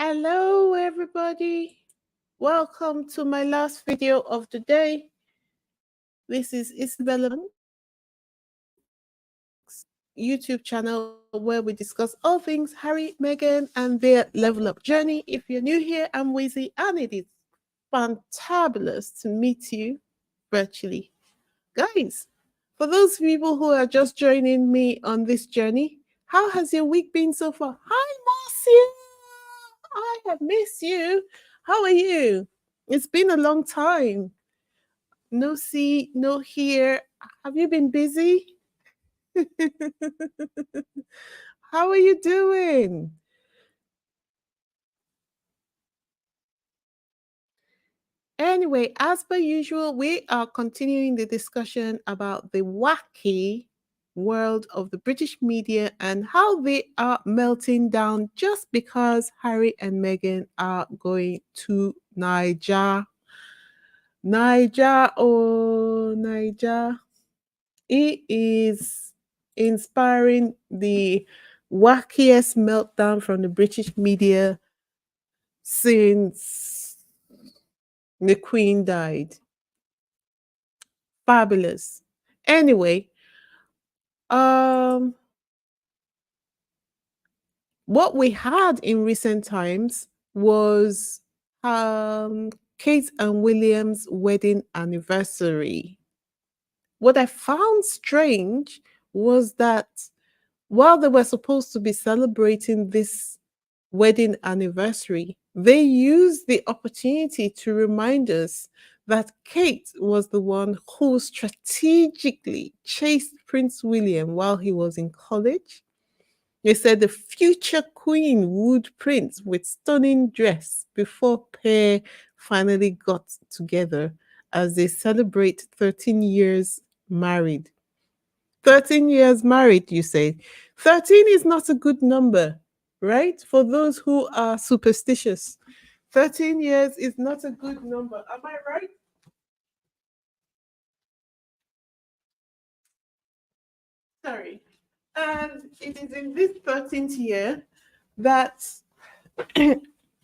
Hello, everybody. Welcome to my last video of the day. This is YouTube channel where we discuss all things Harry, Meghan, and their level up journey. If you're new here, I'm Wizzy, and it is fantabulous to meet you virtually. Guys, for those people who are just joining me on this journey, how has your week been so far? Hi, Marcia. I have missed you. How are you? It's been a long time. No see, no hear. Have you been busy? How are you doing? Anyway, as per usual, we are continuing the discussion about the wacky world of the British media and how they are melting down just because Harry and Meghan are going to Niger. Niger, oh, Niger. It is inspiring the wackiest meltdown from the British media since the Queen died. Fabulous. Anyway, um, what we had in recent times was Kate and William's wedding anniversary. What I found strange was that while they were supposed to be celebrating this wedding anniversary, they used the opportunity to remind us that Kate was the one who strategically chased Prince William while he was in college. They said the future queen wooed Prince with stunning dress before pair finally got together as they celebrate 13 years married. 13 years married, you say. 13 is not a good number, right? For those who are superstitious. 13 years is not a good number. Am I right? Sorry. And it is in this 13th year that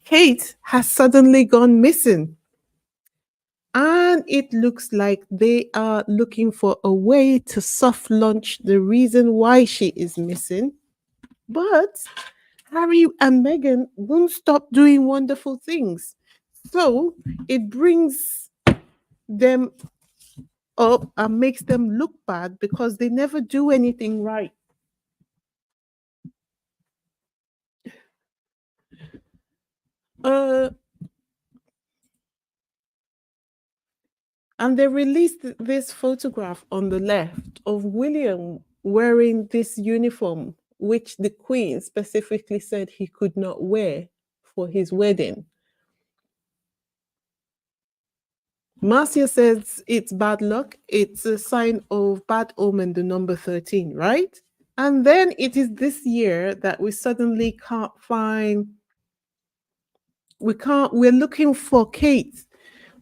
Kate has suddenly gone missing. And it looks like they are looking for a way to soft launch the reason why she is missing. But Harry and Meghan won't stop doing wonderful things. So it brings them up and makes them look bad because they never do anything right. Uh, and they released this photograph on the left of William wearing this uniform, which the Queen specifically said he could not wear for his wedding. Marcia says it's bad luck. It's a sign of bad omen, the number 13, right? And then it is this year that we suddenly can't find, we're looking for Kate.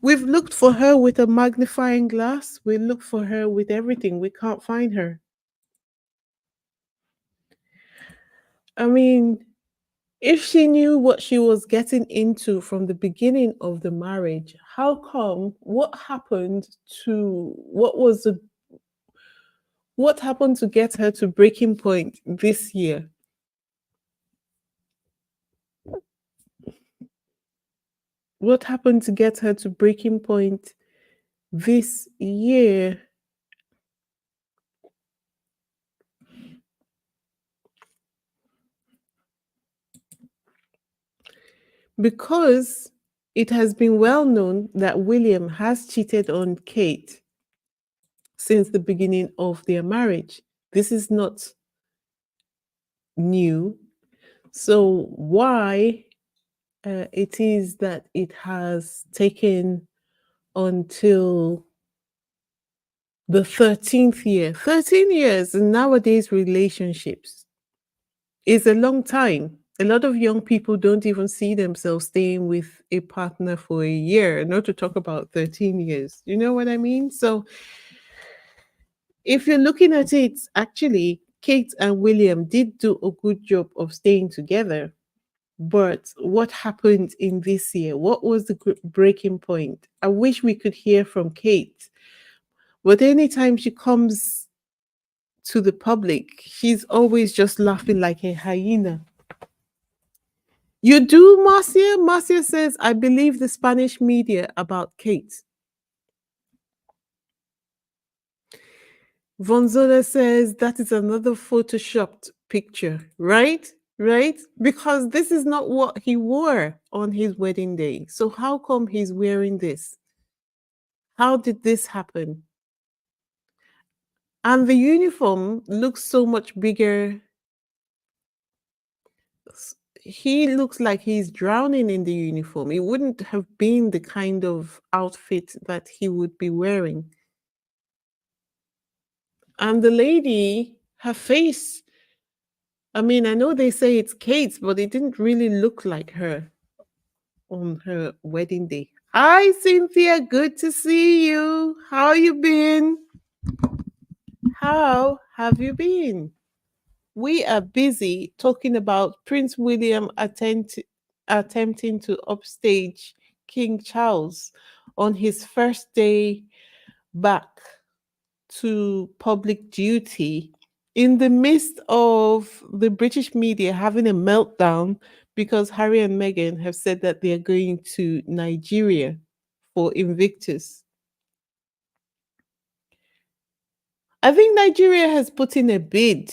We've looked for her with a magnifying glass. We look for her with everything. We can't find her. I mean, if she knew what she was getting into from the beginning of the marriage, how come what happened to what happened to get her to breaking point this year? What happened to get her to breaking point this year? Because it has been well known that William has cheated on Kate since the beginning of their marriage. This is not new. So, why it is that it has taken until the 13th year? 13 years in nowadays relationships is a long time. A lot of young people don't even see themselves staying with a partner for a year, not to talk about 13 years. You know what I mean? So, if you're looking at it, actually, Kate and William did do a good job of staying together. But what happened in this year? What was the breaking point? I wish we could hear from Kate. But anytime she comes to the public, she's always just laughing like a hyena. You do, Marcia? Marcia says, I believe the Spanish media about Kate. Vonzola says that is another photoshopped picture, right? Right? Because this is not what he wore on his wedding day. So how come he's wearing this? How did this happen? And the uniform looks so much bigger. He looks like he's drowning in the uniform. It wouldn't have been the kind of outfit that he would be wearing. And the lady, her face, I mean, I know they say it's Kate's, but it didn't really look like her on her wedding day. Hi, Cynthia. Good to see you. How you been? How have you been? We are busy talking about Prince William attempting to upstage King Charles on his first day back to public duty in the midst of the British media having a meltdown because Harry and Meghan have said that they are going to Nigeria for Invictus. I think Nigeria has put in a bid.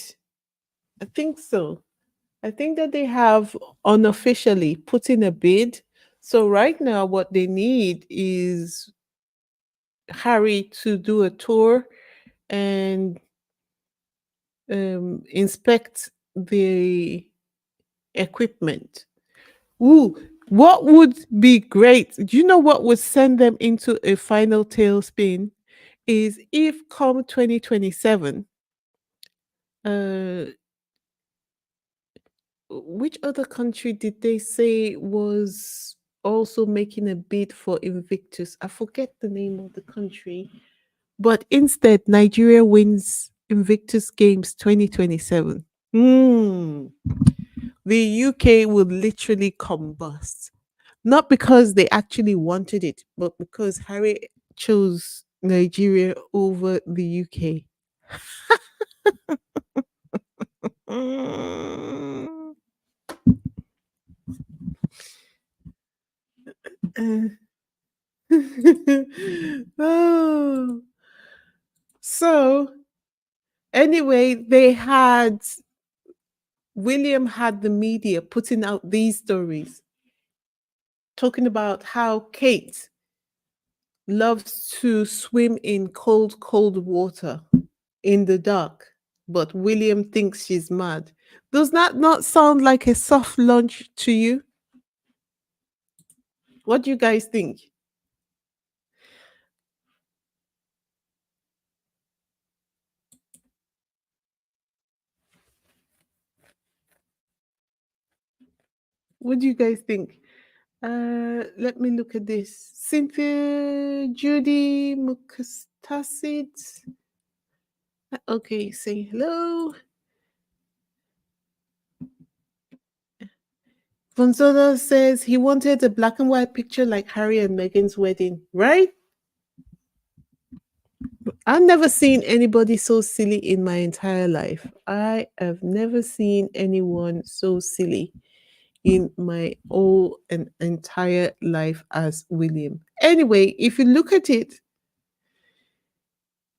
I think so. I think that they have unofficially put in a bid. So right now, what they need is Harry to do a tour and inspect the equipment. Ooh, what would be great? Do you know what would send them into a final tailspin? Is if come 2027, uh, which other country did they say was also making a bid for Invictus? I forget the name of the country, but instead, Nigeria wins Invictus Games 2027. Hmm. The UK would literally combust. Not because they actually wanted it, but because Harry chose Nigeria over the UK. Mm. Oh. So, anyway, William had the media putting out these stories talking about how Kate loves to swim in cold, cold water in the dark, but William thinks she's mad. Does that not sound like a soft launch to you? What do you guys think? What do you guys think? Let me look at this. Cynthia, Judy, Mukastasid. Okay, say hello. Gonzalo says he wanted a black and white picture like Harry and Meghan's wedding, right? I've never seen anybody so silly in my entire life. I have never seen anyone so silly in my whole and entire life as William. Anyway, if you look at it,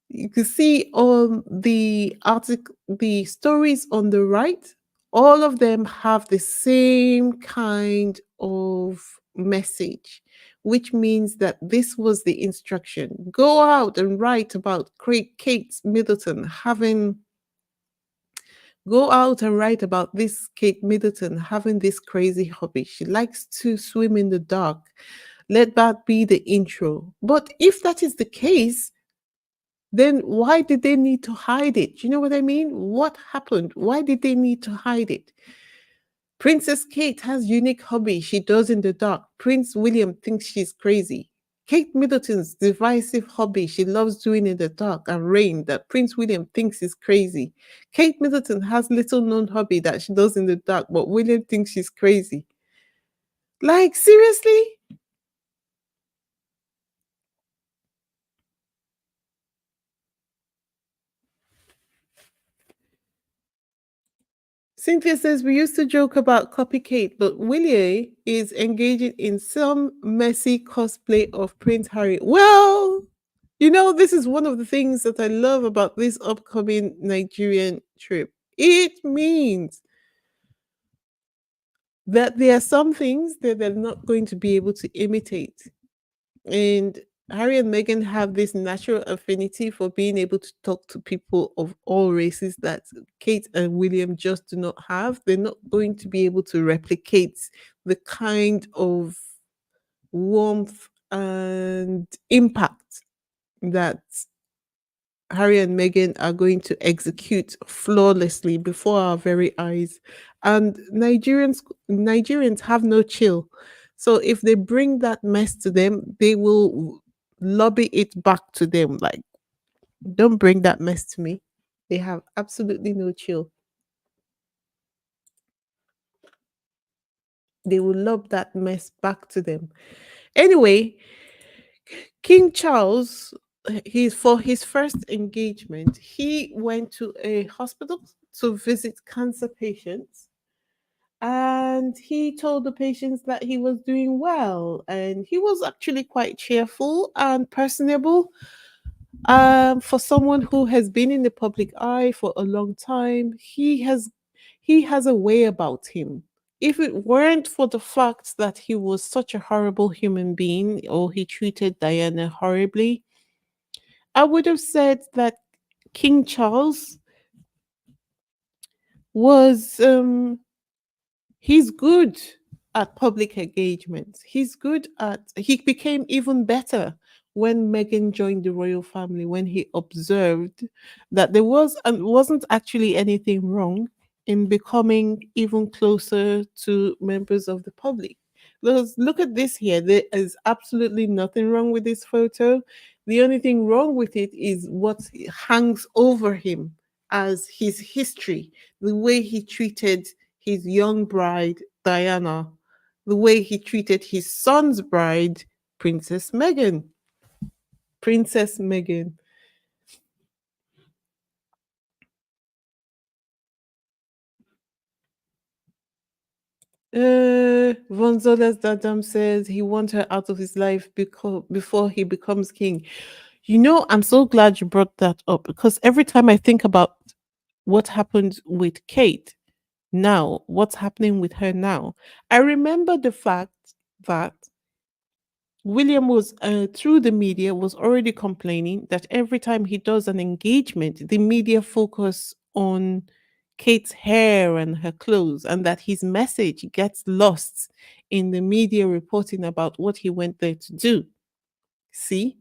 you can see on the article, the stories on the right, all of them have the same kind of message, which means that this was the instruction: go out and write about Kate Middleton having Go out and write about this Kate Middleton having this crazy hobby. She likes to swim in the dark. Let that be the intro. But if that is the case, then why did they need to hide it? You know what I mean? What happened? Why did they need to hide it? Princess Kate has unique hobby she does in the dark. Prince William thinks she's crazy. Kate Middleton's divisive hobby she loves doing in the dark and rain that Prince William thinks is crazy. Kate Middleton has little known hobby that she does in the dark, but William thinks she's crazy. Like, seriously? Cynthia says we used to joke about copycat, but Willie is engaging in some messy cosplay of Prince Harry. Well, this is one of the things that I love about this upcoming Nigerian trip. It means that there are some things that they're not going to be able to imitate. And Harry and Meghan have this natural affinity for being able to talk to people of all races that Kate and William just do not have. They're not going to be able to replicate the kind of warmth and impact that Harry and Meghan are going to execute flawlessly before our very eyes. And Nigerians have no chill. So if they bring that mess to them, they will lobby it back to them. Like, don't bring that mess to me. They have absolutely no chill. They will lob that mess back to them. Anyway, King Charles, he's for his first engagement, he went to a hospital to visit cancer patients, and he told the patients that he was doing well, and he was actually quite cheerful and personable. For someone who has been in the public eye for a long time, he has a way about him. If it weren't for the fact that he was such a horrible human being, or he treated Diana horribly, I would have said that King Charles was he's good at public engagements. He became even better when Meghan joined the royal family, when he observed that there wasn't actually anything wrong in becoming even closer to members of the public. Look at this here. There is absolutely nothing wrong with this photo. The only thing wrong with it is what hangs over him as his history, the way he treated his young bride, Diana, the way he treated his son's bride, Princess Meghan. Princess Meghan. Vonzola's Dadam says he wants her out of his life before he becomes king. I'm so glad you brought that up, because every time I think about what happened with Kate now, what's happening with her now, I remember the fact that William was, through the media, was already complaining that every time he does an engagement, the media focus on Kate's hair and her clothes, and that his message gets lost in the media reporting about what he went there to do. See?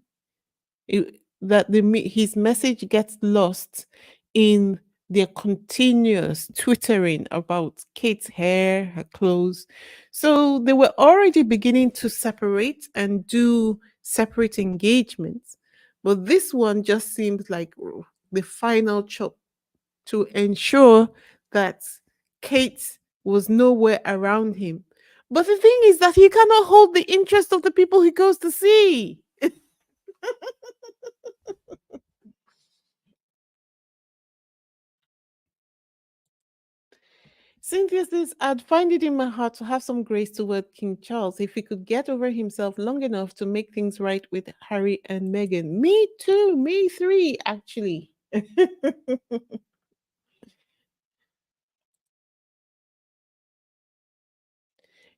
His message gets lost in their continuous twittering about Kate's hair, her clothes. So they were already beginning to separate and do separate engagements. But this one just seemed like the final chop to ensure that Kate was nowhere around him. But the thing is that he cannot hold the interest of the people he goes to see. Cynthia says, I'd find it in my heart to have some grace toward King Charles if he could get over himself long enough to make things right with Harry and Meghan. Me too, me three, actually.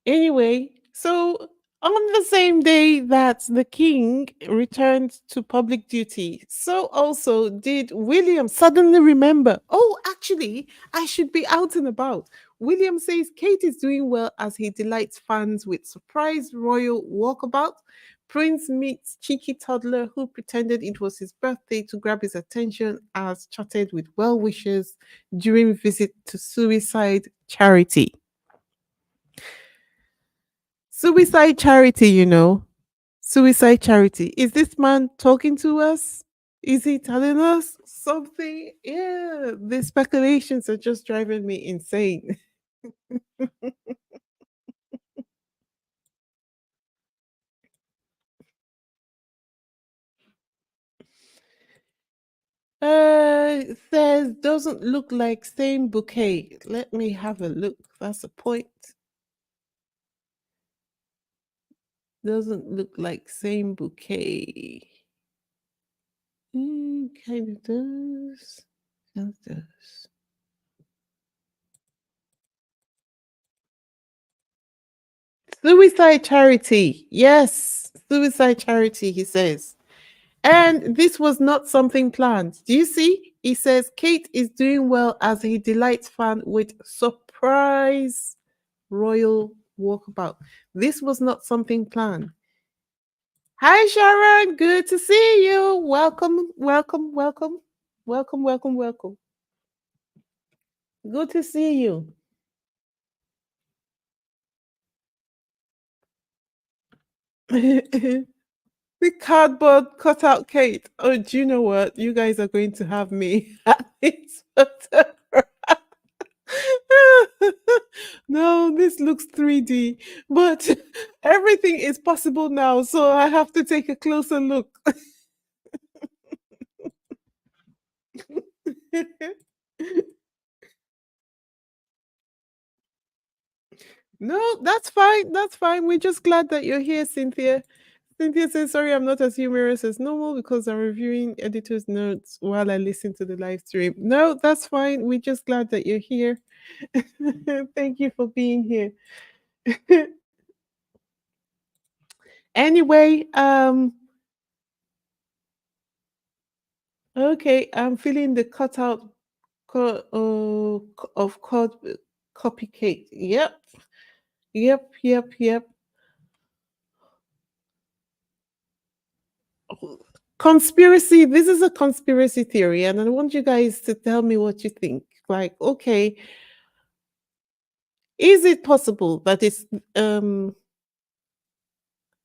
Anyway, so on the same day that the king returned to public duty, so also did William suddenly remember, oh, actually, I should be out and about. William says Kate is doing well as he delights fans with surprise royal walkabout. Prince meets cheeky toddler who pretended it was his birthday to grab his attention, as chatted with well wishers during visit to suicide charity. Suicide charity. Suicide charity. Is this man talking to us? Is he telling us something? Yeah, the speculations are just driving me insane. It says doesn't look like same bouquet. Let me have a look. That's a point. Doesn't look like same bouquet. Kind of does. Kind of does. Suicide charity. Yes, suicide charity, he says. And this was not something planned. Do you see? He says Kate is doing well as he delights fan with surprise royal walkabout. This was not something planned. Hi Sharon, good to see you. Welcome, welcome, welcome, welcome, welcome, welcome. Good to see you. The cardboard cutout Kate. Oh, do you know what? You guys are going to have me at this photograph. No, this looks 3D, but everything is possible now, so I have to take a closer look. No, that's fine. That's fine. We're just glad that you're here, Cynthia. Cynthia says, sorry, I'm not as humorous as normal because I'm reviewing editor's notes while I listen to the live stream. No, that's fine. We're just glad that you're here. Thank you for being here. Anyway, okay, I'm feeling the cutout of copycat. Yep, yep, yep, yep. Conspiracy. This is a conspiracy theory, and I want you guys to tell me what you think. Like, okay, is it possible that it's the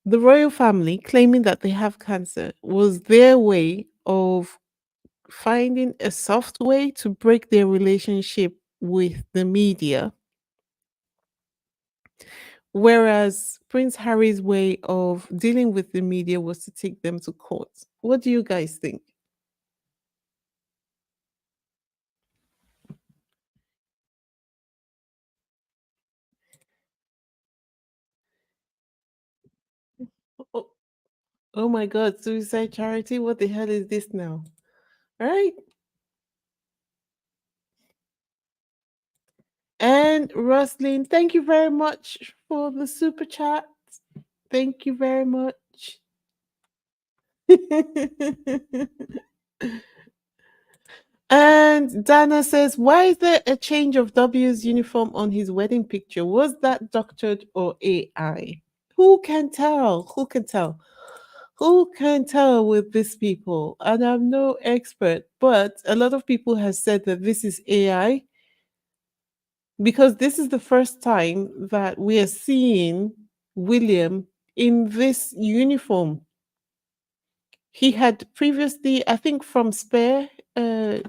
royal family claiming that they have cancer was their way of finding a soft way to break their relationship with the media, whereas Prince Harry's way of dealing with the media was to take them to court? What do you guys think? Oh, oh my God, suicide charity? What the hell is this now? Right? And Roslyn, thank you very much for the super chat. Thank you very much. And Dana says, why is there a change of W's uniform on his wedding picture? Was that doctored or AI? Who can tell? Who can tell? Who can tell with these people? And I'm no expert, but a lot of people have said that this is AI because this is the first time that we are seeing William in this uniform. He had previously, I think from Spare,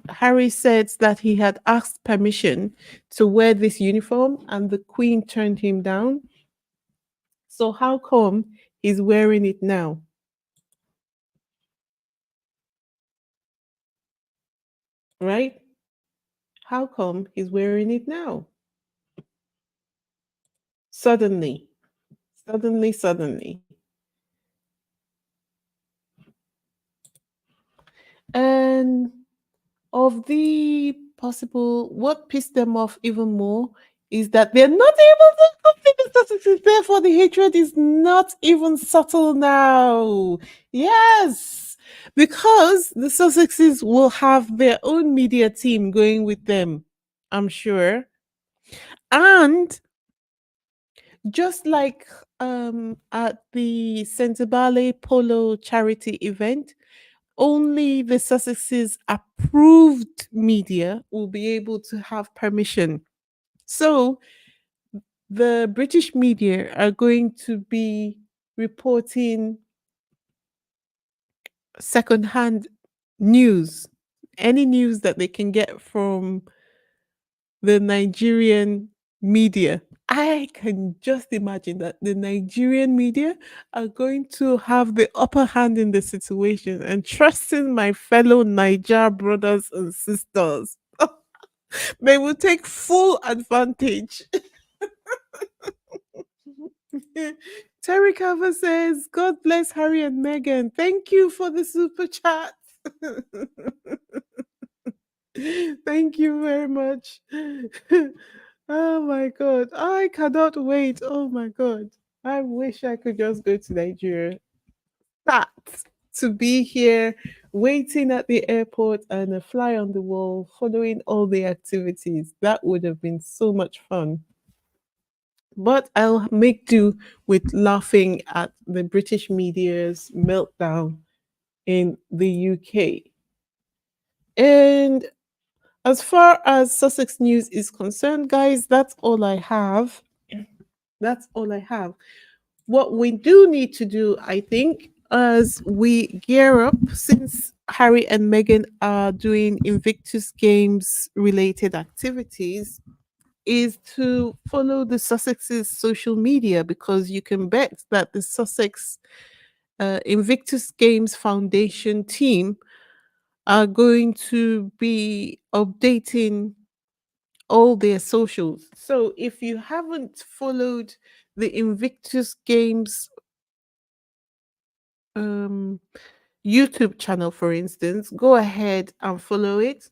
Harry said that he had asked permission to wear this uniform and the Queen turned him down. So how come he's wearing it now? Right? How come he's wearing it now? Suddenly, suddenly, suddenly. And of the possible, what pissed them off even more is that they're not able to complete the statistics. Therefore, the hatred is not even subtle now. Yes, because the Sussexes will have their own media team going with them, I'm sure. And just like at the Sentebale Polo charity event, only the Sussexes approved media will be able to have permission. So the British media are going to be reporting secondhand news, any news that they can get from the Nigerian media. I can just imagine that the Nigerian media are going to have the upper hand in the situation and trusting my fellow Niger brothers and sisters. They will take full advantage. Terry Carver says, God bless Harry and Meghan. Thank you for the super chat. Thank you very much. Oh my God. I cannot wait. Oh my God. I wish I could just go to Nigeria. That to be here, waiting at the airport and a fly on the wall, following all the activities. That would have been so much fun. But I'll make do with laughing at the British media's meltdown in the UK. And as far as Sussex news is concerned, guys, that's all I have. That's all I have. What we do need to do, I think, as we gear up, since Harry and Meghan are doing Invictus Games related activities, is to follow the Sussex's social media because you can bet that the Sussex Invictus Games Foundation team are going to be updating all their socials. So if you haven't followed the Invictus Games um, YouTube channel, for instance, go ahead and follow it.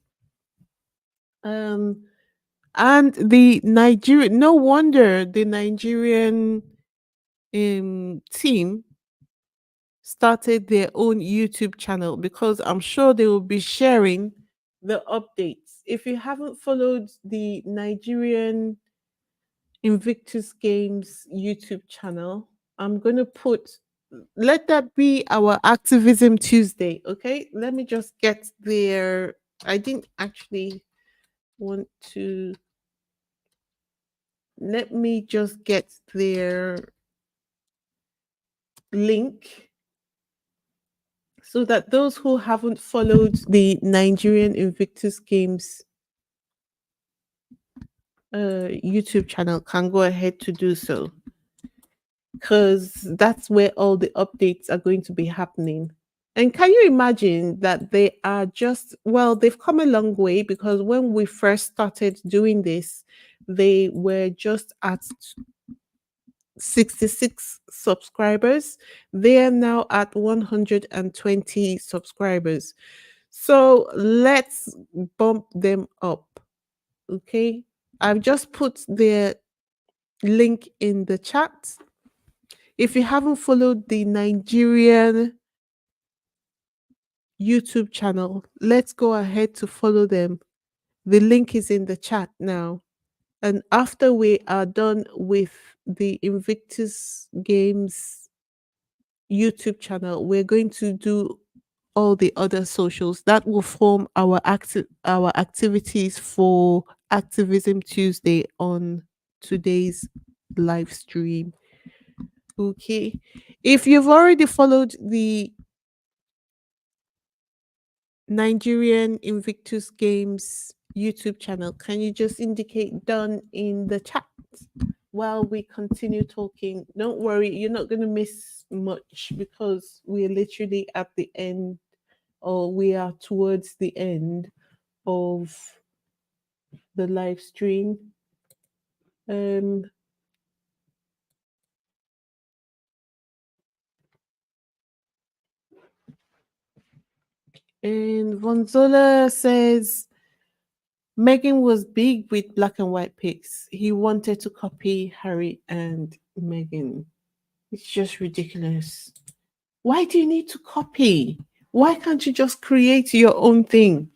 Um, and the Nigerian, no wonder the Nigerian team started their own YouTube channel because I'm sure they will be sharing the updates. If you haven't followed the Nigerian Invictus Games YouTube channel, I'm going to put, let that be our Activism Tuesday. Okay. Let me just get there. I didn't actually want to, let me just get their link so that those who haven't followed the Nigerian Invictus Games YouTube channel can go ahead to do so because that's where all the updates are going to be happening. And can you imagine that they are just, well, they've come a long way because when we first started doing this, they were just at 66 subscribers. They are now at 120 subscribers. So let's bump them up. Okay. I've just put their link in the chat. If you haven't followed the Nigerian YouTube channel, let's go ahead to follow them. The link is in the chat now. And after we are done with the Invictus Games YouTube channel, we're going to do all the other socials that will form our activities for Activism Tuesday on today's live stream. Okay. If you've already followed the Nigerian Invictus Games YouTube channel, can you just indicate done in the chat while we continue talking? Don't worry, you're not going to miss much because we're literally at the end, or we are towards the end of the live stream. Um, and Vonzola says Megan was big with black and white pics. He wanted to copy Harry and Megan. It's just ridiculous. Why do you need to copy? Why can't you just create your own thing?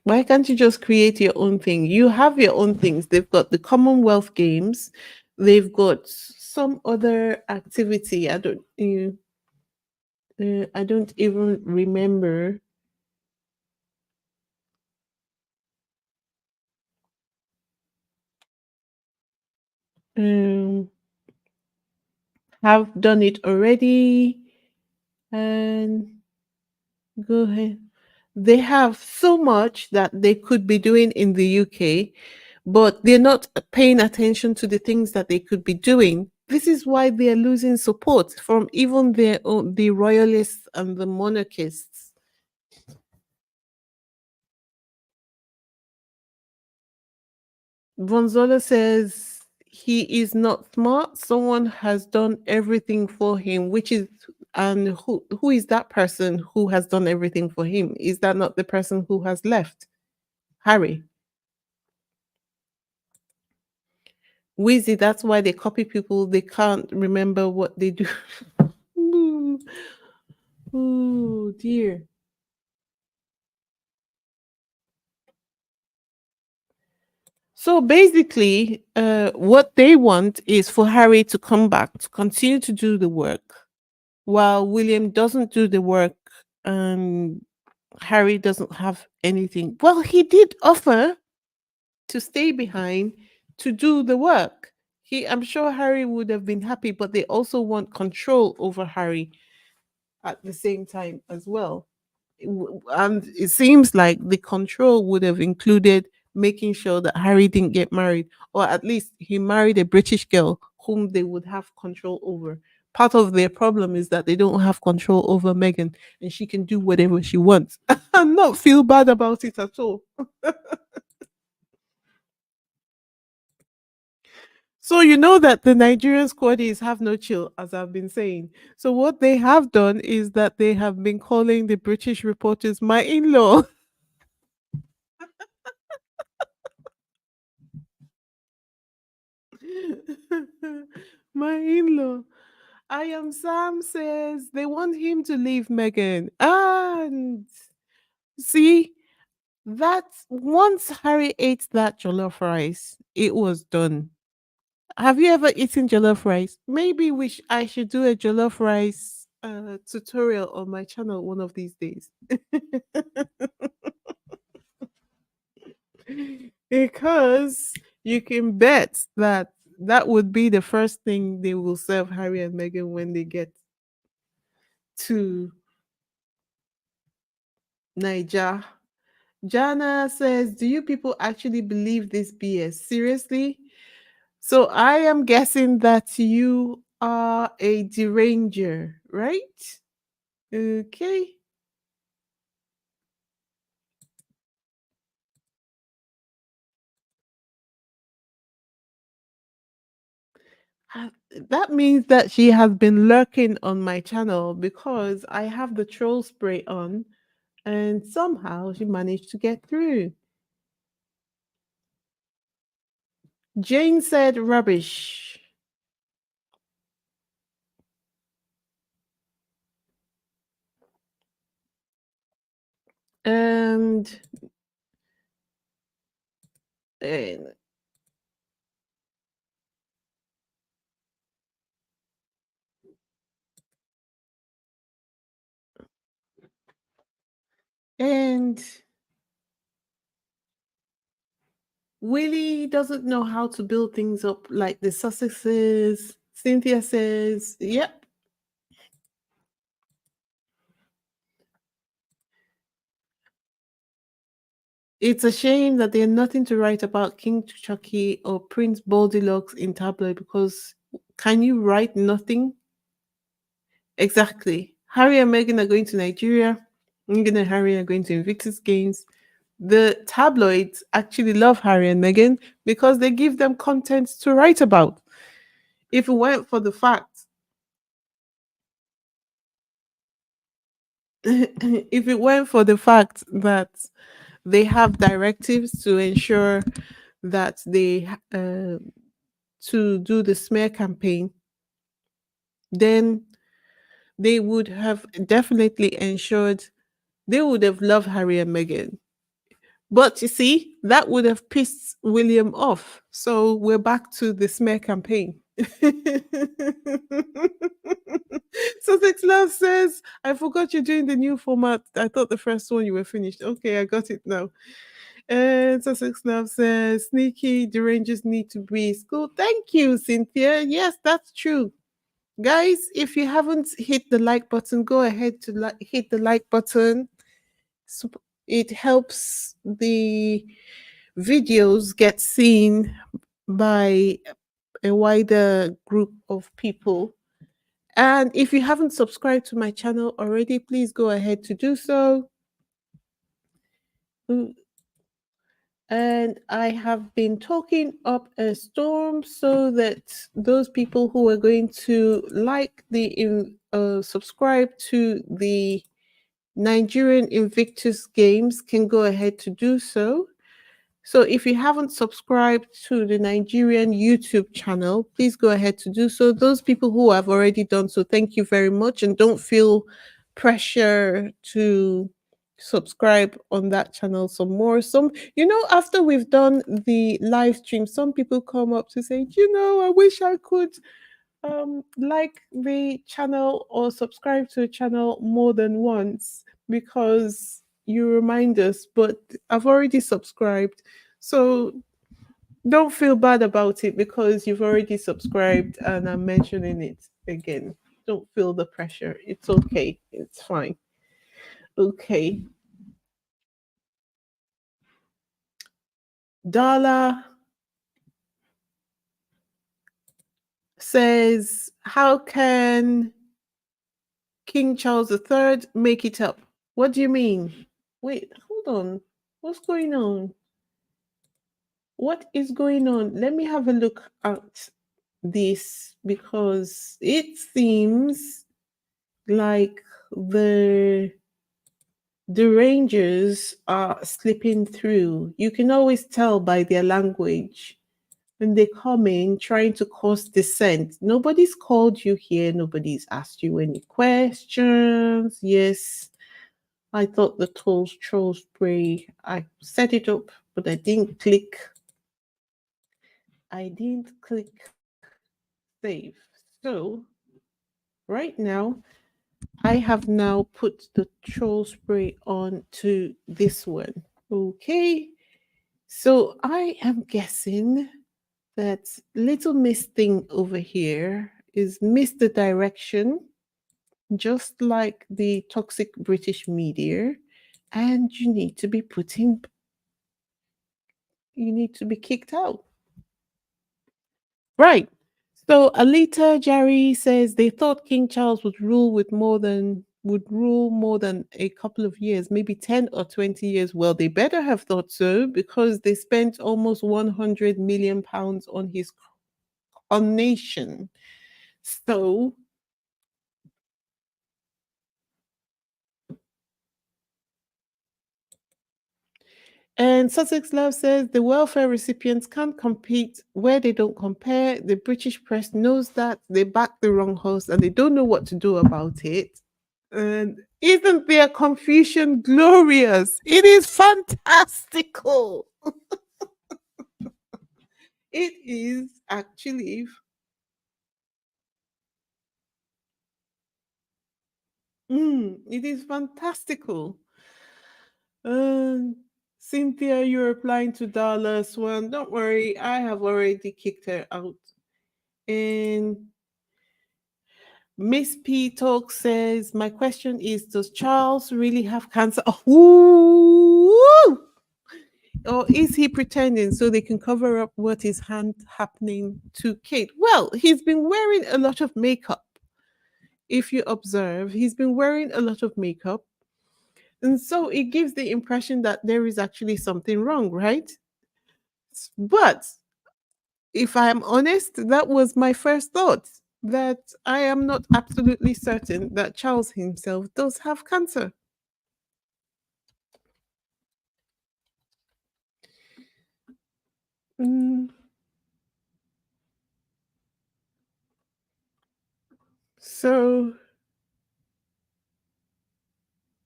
Why can't you just create your own thing? You have your own things. They've got the Commonwealth Games. They've got some other activity. I don't even remember. Um, have done it already. And go ahead. They have so much that they could be doing in the UK, but they're not paying attention to the things that they could be doing. This is why they're losing support from even their own, the royalists and the monarchists. Gonzalo says he is not smart. Someone has done everything for him, which is, and who is that person who has done everything for him? Is that not the person who has left? Harry. Wheezy, that's why they copy people. They can't remember what they do. Ooh, ooh, dear. So basically, what they want is for Harry to come back to continue to do the work while William doesn't do the work and Harry doesn't have anything. Well, he did offer to stay behind to do the work. I'm sure Harry would have been happy, but they also want control over Harry at the same time as well. And it seems like the control would have included making sure that Harry didn't get married, or at least he married a British girl whom they would have control over. Part of their problem is that they don't have control over Meghan and she can do whatever she wants and not feel bad about it at all. So you know that the Nigerian squaddies have no chill, as I've been saying. So what they have done is that they have been calling the British reporters my in-law. My in-law. I am Sam says they want him to leave Megan. And see, that once Harry ate that jollof rice, it was done. Have you ever eaten jollof rice? Maybe I should do a jollof rice tutorial on my channel one of these days. Because you can bet that that would be the first thing they will serve Harry and Meghan when they get to Niger. Jana says, do you people actually believe this BS? Seriously? So I am guessing that you are a deranger, right? Okay. That means that she has been lurking on my channel because I have the troll spray on and somehow she managed to get through. Jane said rubbish. And and, and Willie doesn't know how to build things up like the Sussexes. Cynthia says, yep. It's a shame that there's nothing to write about King Chucky or Prince Goldilocks in tabloid because can you write nothing? Exactly. Harry and Meghan are going to Nigeria. Meghan and Harry are going to Invictus Games. The tabloids actually love Harry and Meghan because they give them content to write about. If it weren't for the fact, if it weren't for the fact that they have directives to ensure that they to do the smear campaign, then they would have definitely ensured they would have loved Harry and Meghan. But you see, that would have pissed William off. So we're back to the smear campaign. So Six Love says, I forgot you're doing the new format. I thought the first one you were finished. Okay, I got it now. And so Six Love says, sneaky, the Rangers need to be school. Thank you, Cynthia. Yes, that's true. Guys, if you haven't hit the like button, go ahead to hit the like button. it helps the videos get seen by a wider group of people. And if you haven't subscribed to my channel already, please go ahead to do so. Mm, And I have been talking up a storm so that those people who are going to subscribe to the Nigerian Invictus Games can go ahead to do so. So if you haven't subscribed to the Nigerian YouTube channel, please go ahead to do so. Those people who have already done so, thank you very much. And don't feel pressure to subscribe on that channel some more. After we've done the live stream, some people come up to say, I wish I could like the channel or subscribe to a channel more than once because you remind us, but I've already subscribed. So don't feel bad about it because you've already subscribed and I'm mentioning it again. Don't feel the pressure. It's okay. It's fine. Okay. Dala says, how can King Charles III make it up? What do you mean? Wait, hold on. What's going on? What is going on? Let me have a look at this because it seems like the Rangers are slipping through. You can always tell by their language when they come in trying to cause dissent. Nobody's called you here, nobody's asked you any questions. Yes, I thought the troll spray, I set it up, but I didn't click save. So right now, I have now put the troll spray on to this one. Okay. So I am guessing that little Miss thing over here is miss the direction, just like the toxic British media. And you need to be kicked out. Right. So Alita Jari says they thought King Charles would rule more than a couple of years, maybe 10 or 20 years. Well, they better have thought so because they spent almost 100 million pounds on his coronation. So, and Sussex Love says the welfare recipients can't compete where they don't compare. The British press knows that they back the wrong horse and they don't know what to do about it. And isn't their confusion glorious? It is fantastical. It is actually, it is fantastical. Um, Cynthia, you're replying to Dallas one. Don't worry, I have already kicked her out. And Miss P Talk says, my question is, does Charles really have cancer? Oh, or is he pretending so they can cover up what is happening to Kate? Well, he's been wearing a lot of makeup. If you observe, he's been wearing a lot of makeup. And so it gives the impression that there is actually something wrong, right? But if I'm honest, that was my first thought that I am not absolutely certain that Charles himself does have cancer. Mm, so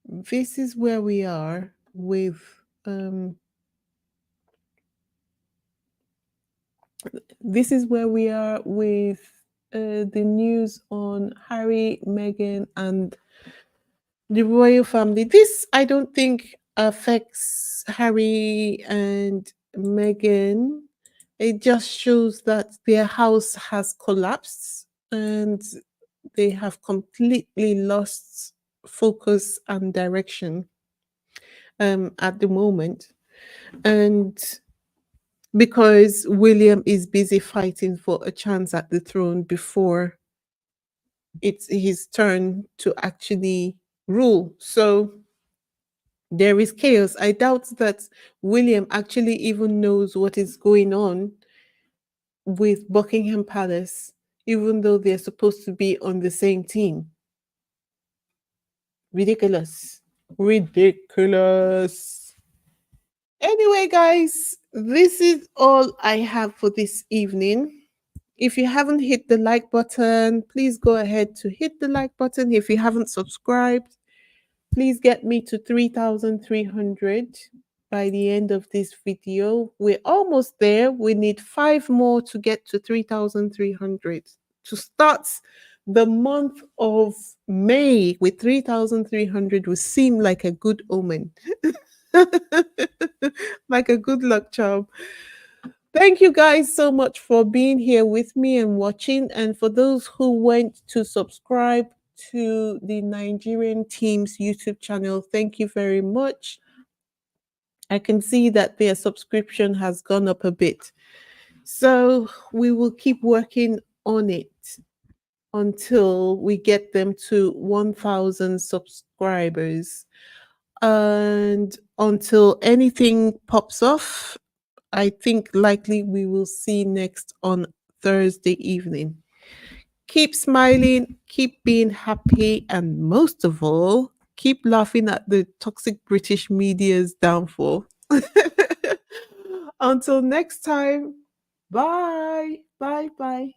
this is where we are with um, the news on Harry, Meghan, and the royal family. This, I don't think, affects Harry and Meghan. It just shows that their house has collapsed and they have completely lost focus and direction. at the moment. And because William is busy fighting for a chance at the throne before it's his turn to actually rule. So there is chaos. I doubt that William actually even knows what is going on with Buckingham Palace, even though they're supposed to be on the same team. Ridiculous. Ridiculous. Anyway, guys, this is all I have for this evening. If you haven't hit the like button, please go ahead to hit the like button. If you haven't subscribed, please get me to 3,300 by the end of this video. We're almost there. We need 5 more to get to 3,300 to start the month of May with 3,300 will seem like a good omen. Like a good luck charm. Thank you guys so much for being here with me and watching. And for those who went to subscribe to the Nigerian team's YouTube channel, thank you very much. I can see that their subscription has gone up a bit. So we will keep working on it until we get them to 1,000 subscribers. And until anything pops off, I think likely we will see next on Thursday evening. Keep smiling, keep being happy, and most of all, keep laughing at the toxic British media's downfall. Until next time, bye, bye, bye.